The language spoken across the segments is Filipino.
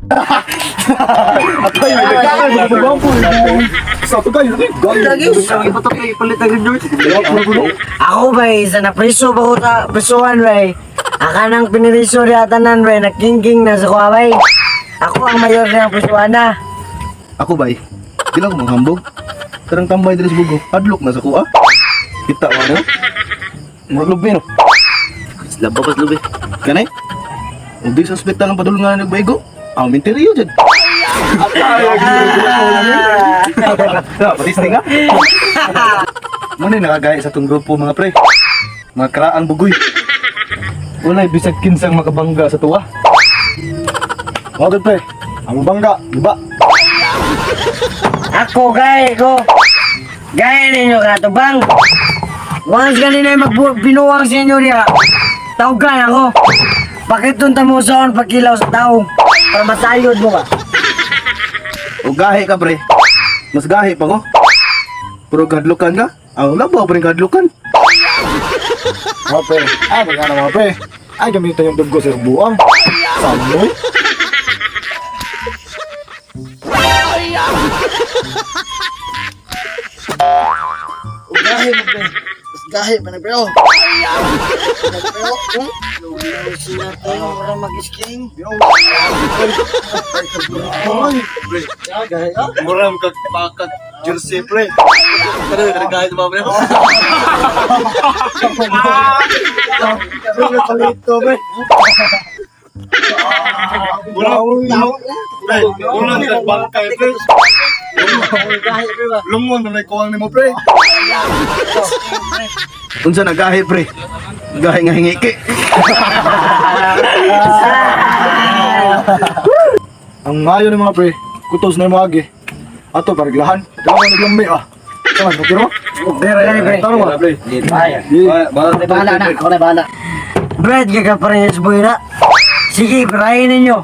At kayo, magpapampo. Satu kayo, Lagi, sabi pa ito ipalit agad doon. Ako ba, isa na preso ba ko sa presuhan ba? Aka nang piniriso rin atanan ba, nagking-king na sa kuha ba? Ako ang mayor ng presuhan na. Ako ba, di lang ko manghambog. Karang tambay diri sa bugo, hadlok na sa kuha. Kita mo no? Murag lubi no? Labo pas lubi. Kanay? Kung di suspekta ng padulungan ng nagbaygo, ang minteriyo dyan. Pati nga. Muna nakagaya sa itong grupo mga pre. Mga karaang bugoy. Wala'y bisag kinsang makabangga sa tuwa. Wagad pre, ang bangga, diba? Ako gaya ko. Gaya ninyo ka to bang. Once kanina magbinuwang sa inyo niya, tawagan ako. Bakit tunta mo sa pagkilaw sa tao? Para matayod mo ka. O gahi ka pre. Mas gahi pa ko. Pero gadlukan ka. Ang labaw pa rin gadlukan. Mga pre, ay magkano mga pre? Ay gamitin yung dugo sa buang. Samoy. Gahe mo pre. Mas gahe pa na pre. Oh. Sila tayo para mag-sking. Muram kag pakat jersey pre. Kada nagagalit mo pre. Ano palito pre? Muram kag bangkay pre. Lumon na kuwang nimo pre. Unsa na gahi pre? Gahi nga hingiki. Ang mayo ni mga pre, kutos na yung mga agi. Ato, pariglahan. Kailangan mo naglamay ah. Kailangan mo, kiro? Pero gani pre. Tanong mo. pre. Bahala na. Ako na bahala. Brad, kakaparin sa buhay na. Sige, perahin ninyo.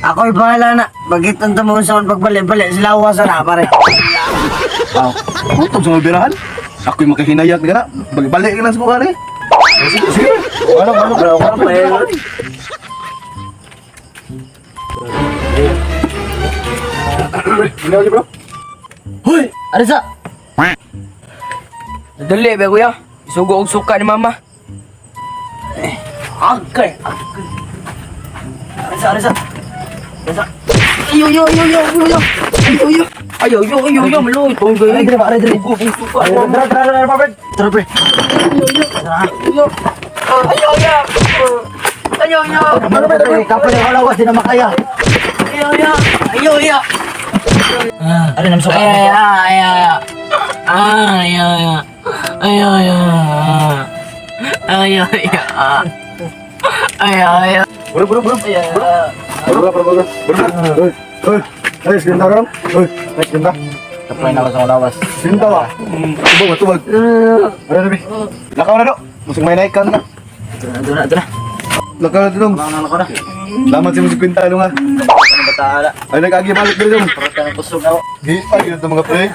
Ako'y bahala na. Bagit ang tamon sa pagbalik-balik. Sila uwasan na, pare. Aw, kutog sa mga birahan. Ako'y makahinayag na. Balik ka lang sa mukha rin. Sige, sige. Ano, Ginawa niyo bro? Hoy! Arisa! Dali ba kuya? Isugo og suka ni mama. Agay! Arisa! Arisa! Ayo! Maloy! Ay, dire ba? Ay, dire! Tara pre. Ayo! Ano ba pre? Kapal yung halawas, di na makaya. Ayo! Ano nang suka? Bro. Hoy. Ay, sinta ka lang? Hoy, ay, sinta. Kapay na ako sa lawas. Sinta ba? Tubag. Ano na, be? Lakaw na do. Musing may naikan ka. Doon na. Lakaw na dong. Mangan ako na. Lamat si musik kwinta nga. Ano ba taala? Ay, nag-agi balik dito dong. Purot ka ng kusog na ako. Di, ay, ito mga pre.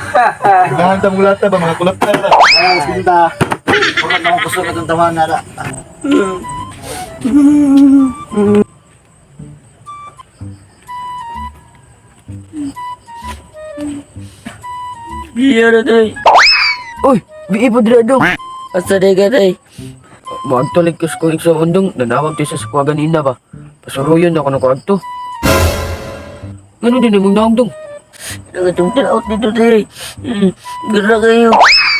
Nahan ta mulata ba, mga kulap na na. Sinta. Purot na akong kusog na itong tamaan na na. Biya na day. Uy, biya po dira dong. Asa day ka day? Magtulig kas ko sa undong, nanawag tayo sa sukwa ganina ba? Pasuruyon ako ng kuwag to. Ganun din yung naong dong. Nagatong out dito day. Gara kayo.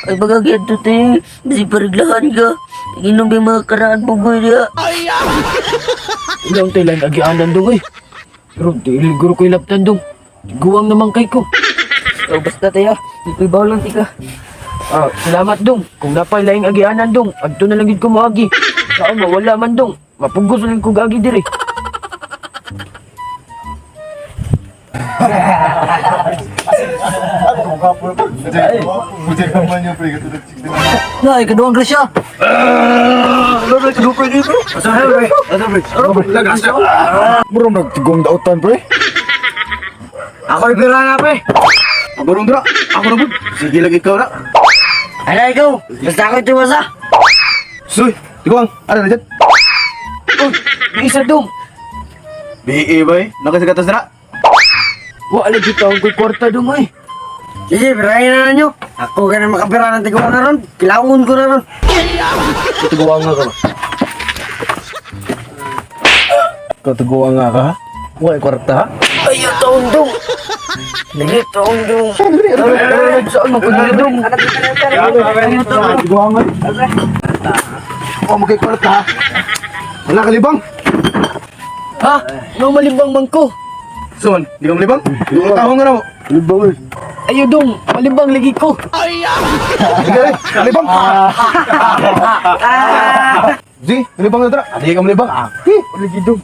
Ay bagagyan to day. Basi pariglahan ka. Inom yung mga karaan pugoy niya. Ilang tayo lang agianan dong eh. Pero dili guro ko ilaptan dong. Guwang naman kay ko. Oh, basta tayo. Ibaw lang tika. Salamat dong. Kung napay laing agianan dong, adto na lang gid ko moagi. Saan mawala man dong. Mapugos lang ko gagi diri. Mujay naman yung pre. Nay, kaduang grasya. Bro, nagtigong dautan pre. Ako ipira na pre. Barong dra. Ako na bud. Sige lagi ikaw na. Ano ikaw? Basta ako itiwasa. Soy, tiguang. Ano na dyan? May isa dong. BE bay, nakasigatas na. Wa lagi taong ko'y kwarta dong ay. Sige, pirahin na nyo. Ako ka na makapira ng tiguan na ron. Kilawon ko na ron. Tuguan nga ka ba? Katuguan nga ka ha? Huwag kwarta ha? Ayaw taon dong. Lagi taon dong. Saan magpagili dong? Tuguan nga. Huwag mo kay kwarta ha? Wala ka libang? Ha? No malibang bangko. Son, di ka malibang? Tahong nga na mo. Libang eh. Ayaw dong, malibang lagi ko. Sige rin, malibang. Di, malibang na tara. Di ka malibang. Lagi dong.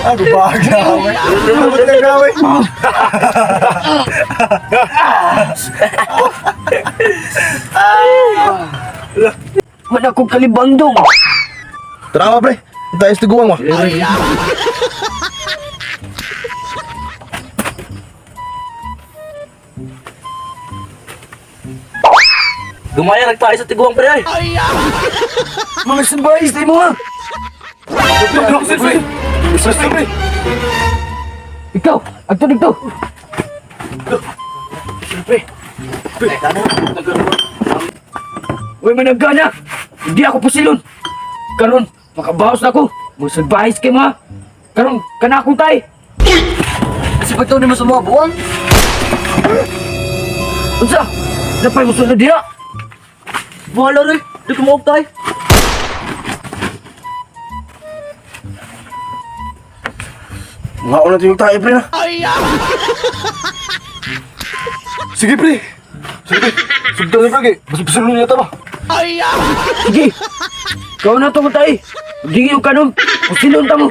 Ako ba gawin? Ano ba gawin? Mana akong kalibang dong. Tara pre, tayo sa tiguan mo. Gumaya nagtayo sa tiguang pre ay. Mga sambayis tayo mga. Ikaw, agto dito. Uy, managana. Hindi ako pusilon. Karon, makabawas na ako. Mga sambayis kayo mga. Karon, kanakong tayo. Kasi pag ni mo sa mga buwang. Unsa? Napay mo sunod diya. Wala rin. Di ko maog tayo. Mga una tuyong tayo pre na. Sige pre. Sige pre. Sugdan na pre. Basta-basta niya ba? Sige. Kau na to tayo. Hindi yung kanon. Pusilon ta mo.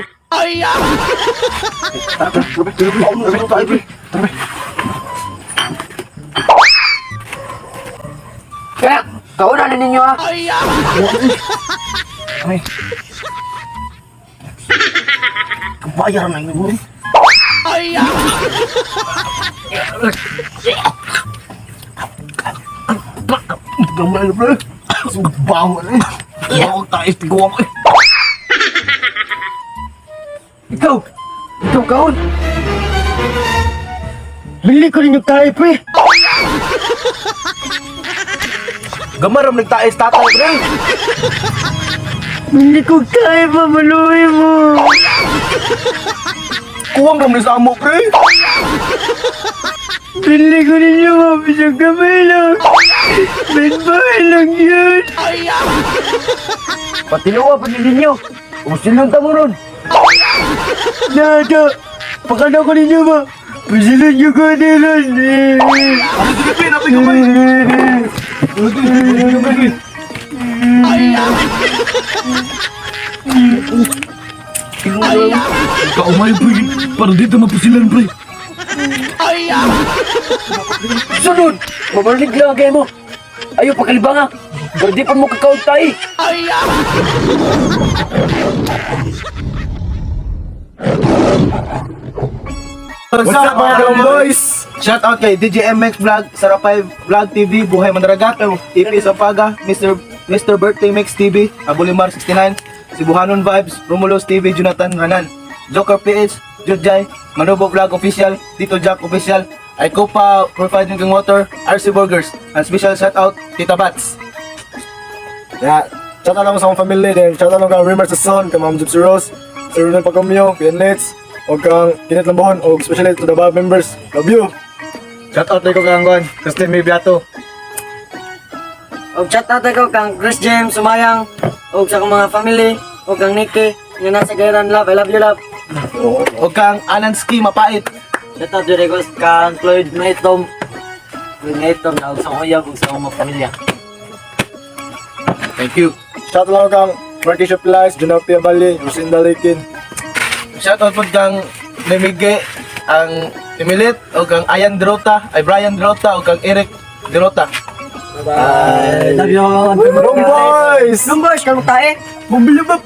Kaya, kau na ninyo ha. Bayar na ini bro. Gamay na pre. Subaw na eh. Bawa tayo sa tiguan mo. Ikaw! Ikaw kaon! Bili ko rin yung tayo pre! Gamaram nagtayo sa tatay pre. Bili ko tayo pa maluwi mo! Kuwang ramli sa amo pre. Bili ko rin yung mabisang kamay lang! Benbahay lang yun! Patinuwa pa din ninyo! Usilong tamo ron! Nada! Pakala ko ninyo ba? Pusilong nyo ko nilan! Ano sige pre, napay gamay. Kaumay pre, parang dito mapusilan pre. Sunod! Mabalik lang ang kaya mo! Ayaw pakalibanga! Pero di pa mo kakaot tayo! What's up mga Dalong Boys? Shout out kay DJ MX Vlog, Sarapay Vlog TV, Buhay Mandragat, EP Sampaga, Mr. Birthday Mix TV, Abulimar 69, Sibuhanon Vibes, Romulus TV, Jonathan Ranan, Joker PH, Judjay, Manubo Vlog Official, Tito Jack Official, Icopa Purified Drinking Water, RC Burgers, and special shout out Tita Bats. Yeah, shout out lang sa akong family din. Shout out lang kay Rimar sa son, kay Ma'am Gypsy Rose, Sir Ronald Pacomio, kay Nets, o kang Kinit Lambon, o especially to the Bob members. Love you! Shout out kay Kangwan, Christine Bibiato. O chat natin ko kang Chris James Sumayang. O sa akong mga family. O kang Nicky. Yung nasa Gairan Love. I love you love. O kang Ananski Mapait. Shout out dito ko kang Floyd Maitom. Floyd Maitom na sa uyab ug sa akong mga pamilya. Thank you. Shout out lang kang Marky Supplies, Junapia Bali, Lucinda Likin. Shout out po kang Nemige, ang Timilit, o kang Brian Drota, o kang Eric Derota. Bye. Love you. Boys! Lumbos, kamu tayo. Bumbilibab!